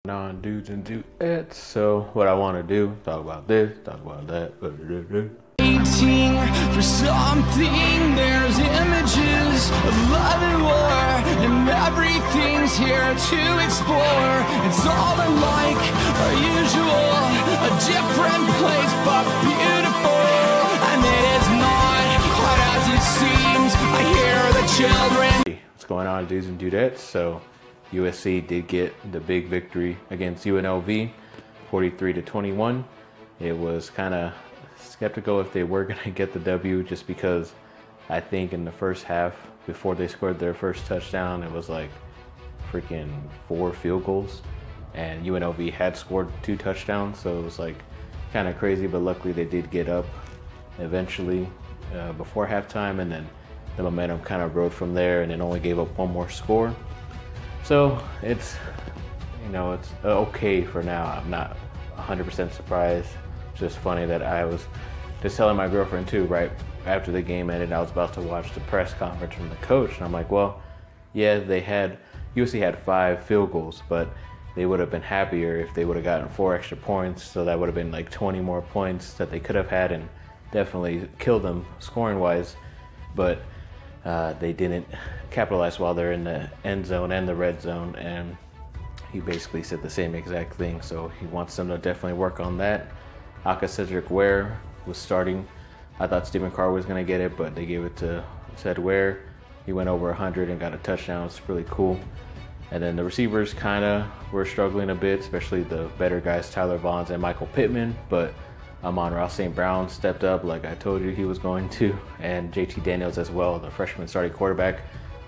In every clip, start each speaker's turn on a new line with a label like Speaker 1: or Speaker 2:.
Speaker 1: Non-dudes and dudettes. So what I want to do, talk about this, talk about that.
Speaker 2: 18 for something, there's images of love and war, and everything's here to explore. It's all unlike our usual, a different place but beautiful, and it is not quite as it seems. I hear the children.
Speaker 1: What's going on, dudes and dudettes? So USC did get the big victory against UNLV, 43-21. It was kind of skeptical if they were going to get the W, just because I think in the first half, before they scored their first touchdown, it was like freaking 4 field goals, and UNLV had scored 2 touchdowns, so it was like kind of crazy. But luckily they did get up eventually before halftime, and then the momentum kind of rode from there, and then only gave up 1 more score. So it's, it's okay for now. I'm not 100% surprised. It's just funny that I was just telling my girlfriend too, right after the game ended, I was about to watch the press conference from the coach, and I'm like, well, yeah, USC had 5 field goals, but they would have been happier if they would have gotten 4 extra points. So that would have been like 20 more points that they could have had and definitely killed them scoring wise. But they didn't capitalize while they're in the end zone and the red zone, and he basically said the same exact thing. So he wants them to definitely work on that. Cedric Ware was starting. I thought Stephen Carr was going to get it, but they gave it to Ced Ware. He went over 100 and got a touchdown. It's really cool. And then the receivers kind of were struggling a bit, especially the better guys, Tyler Vaughns and Michael Pittman. But Amon-Ra St. Brown stepped up like I told you he was going to, and JT Daniels as well, the freshman starting quarterback.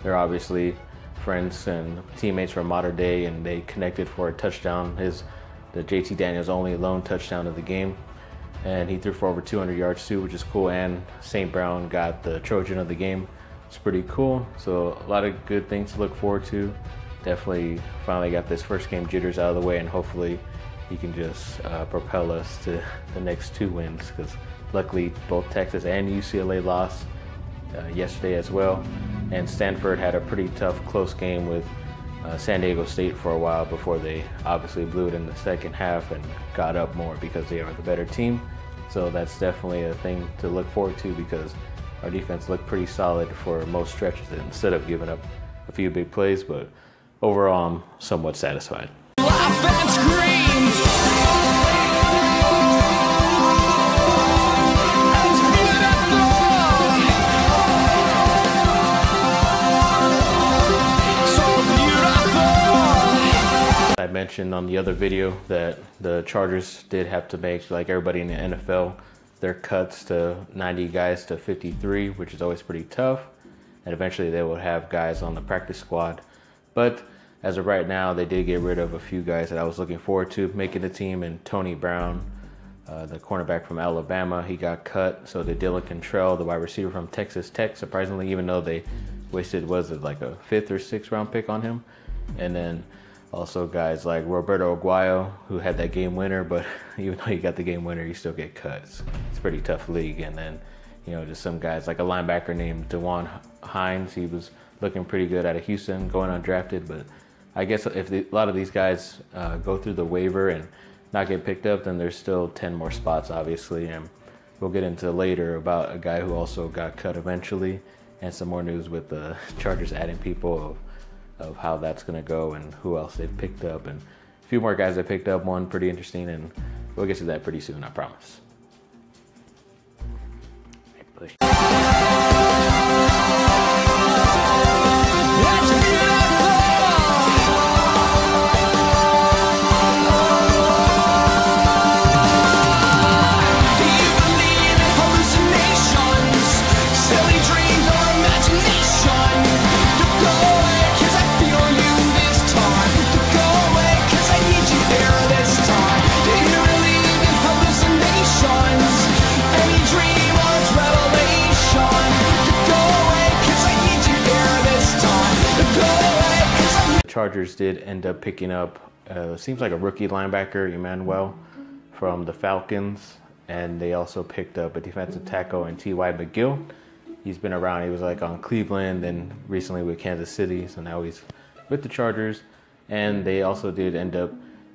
Speaker 1: They're obviously friends and teammates from Mater Dei, and they connected for a touchdown. The JT Daniels only lone touchdown of the game, and he threw for over 200 yards too, which is cool. And St. Brown got the Trojan of the game. It's pretty cool. So a lot of good things to look forward to. Definitely finally got this first game jitters out of the way, and hopefully he can just propel us to the next 2 wins, because luckily both Texas and UCLA lost yesterday as well. And Stanford had a pretty tough, close game with San Diego State for a while before they obviously blew it in the second half and got up more because they are the better team. So that's definitely a thing to look forward to, because our defense looked pretty solid for most stretches instead of giving up a few big plays. But overall, I'm somewhat satisfied.
Speaker 2: Laugh and scream.
Speaker 1: I mentioned on the other video that the Chargers did have to make, like everybody in the NFL, their cuts to 90 guys to 53, which is always pretty tough. And eventually they would have guys on the practice squad. But as of right now, they did get rid of a few guys that I was looking forward to making the team. And Tony Brown, the cornerback from Alabama, he got cut. So did Dylan Cantrell, the wide receiver from Texas Tech, surprisingly, even though they wasted, was it like a 5th or 6th round pick on him? And then also guys like Roberto Aguayo, who had that game winner, but even though you got the game winner, you still get cuts. It's a pretty tough league. And then, just some guys like a linebacker named DeJuan Hines. He was looking pretty good out of Houston, going undrafted. But I guess if a lot of these guys go through the waiver and not get picked up, then there's still 10 more spots, obviously. And we'll get into later about a guy who also got cut eventually, and some more news with the Chargers adding people of how that's going to go and who else they've picked up, and a few more guys they picked up, one pretty interesting, and we'll get to that pretty soon, I promise. Chargers did end up picking up, seems like a rookie linebacker, Emmanuel, from the Falcons. And they also picked up a defensive tackle in T.Y. McGill. He's been around. He was like on Cleveland and recently with Kansas City. So now he's with the Chargers. And they also did end up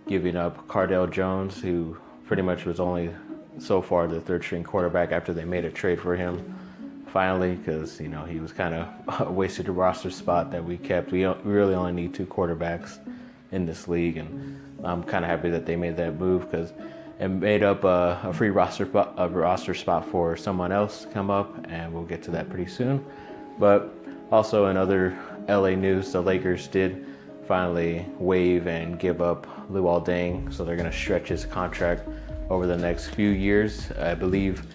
Speaker 1: giving up Cardale Jones, who pretty much was only so far the third string quarterback after they made a trade for him finally, because he was kind of wasted a roster spot that we kept. We really only need 2 quarterbacks in this league, and I'm kind of happy that they made that move because it made up a free roster spot for someone else to come up, and we'll get to that pretty soon. But also in other LA news, the Lakers did finally waive and give up Luol Deng, so they're going to stretch his contract over the next few years. I believe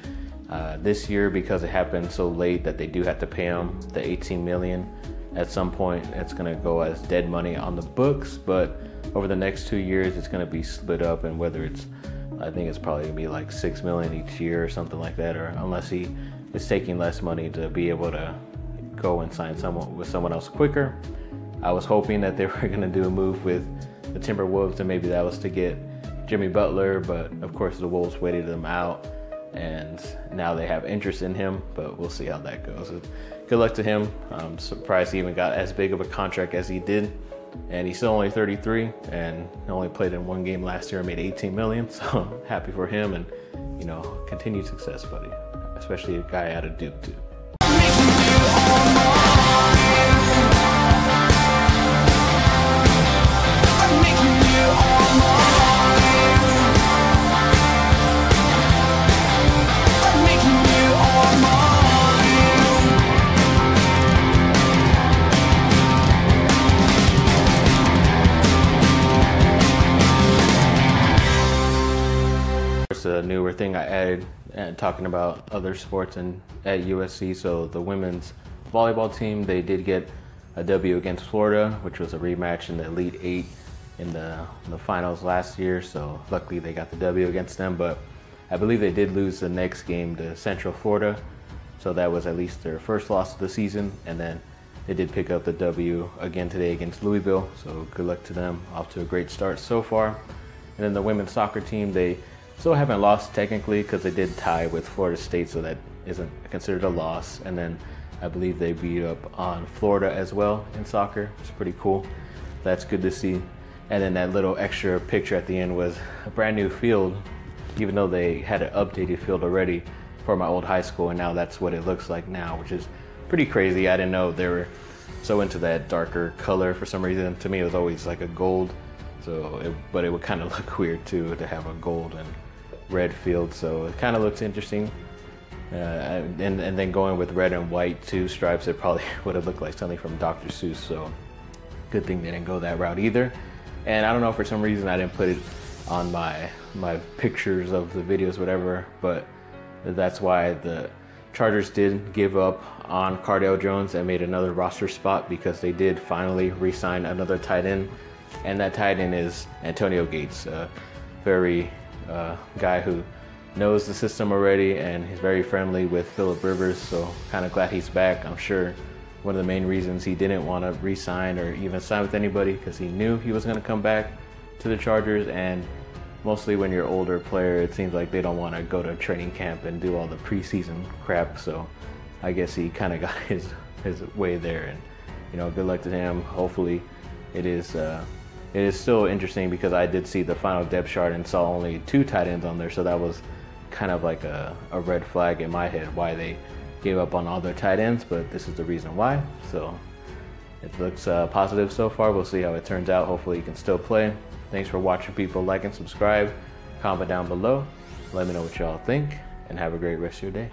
Speaker 1: this year, because it happened so late, that they do have to pay him the $18 million. At some point, it's going to go as dead money on the books, but over the next 2 years, it's going to be split up, and whether it's, I think it's probably going to be like $6 million each year or something like that, or unless he is taking less money to be able to go and sign with someone else quicker. I was hoping that they were going to do a move with the Timberwolves, and maybe that was to get Jimmy Butler, but of course the Wolves waited them out, and now they have interest in him, but we'll see how that goes. Good luck to him. I'm surprised he even got as big of a contract as he did, and he's still only 33 and only played in 1 game last year and made $18 million, so happy for him, and continued success, buddy, especially a guy out of Duke too. A newer thing I added, and talking about other sports at USC. So the women's volleyball team, they did get a W against Florida, which was a rematch in the Elite 8 in the finals last year. So luckily they got the W against them, but I believe they did lose the next game to Central Florida. So that was at least their first loss of the season, and then they did pick up the W again today against Louisville. So good luck to them, off to a great start so far. And then the women's soccer team, they still haven't lost technically because they did tie with Florida State, so that isn't considered a loss. And then I believe they beat up on Florida as well in soccer. It's pretty cool. That's good to see. And then that little extra picture at the end was a brand new field, even though they had an updated field already for my old high school, and now that's what it looks like now, which is pretty crazy. I didn't know they were so into that darker color for some reason. To me, it was always like a gold, but it would kind of look weird too to have a gold and red field, so it kind of looks interesting. And then going with red and white 2 stripes, it probably would have looked like something from Dr. Seuss, so good thing they didn't go that route either. And I don't know, for some reason I didn't put it on my pictures of the videos, whatever, but that's why the Chargers did give up on Cardale Jones and made another roster spot, because they did finally re-sign another tight end, and that tight end is Antonio Gates, very guy who knows the system already, and he's very friendly with Phillip Rivers, so kind of glad he's back. I'm sure one of the main reasons he didn't want to re-sign or even sign with anybody, because he knew he was going to come back to the Chargers, and mostly when you're an older player, it seems like they don't want to go to training camp and do all the preseason crap, so I guess he kind of got his way there, and good luck to him. Hopefully it is still interesting, because I did see the final depth chart and saw only 2 tight ends on there, so that was kind of like a red flag in my head why they gave up on all their tight ends, but this is the reason why. So it looks positive so far. We'll see how it turns out. Hopefully you can still play. Thanks for watching, people. Like and subscribe, comment down below, let me know what y'all think, and have a great rest of your day.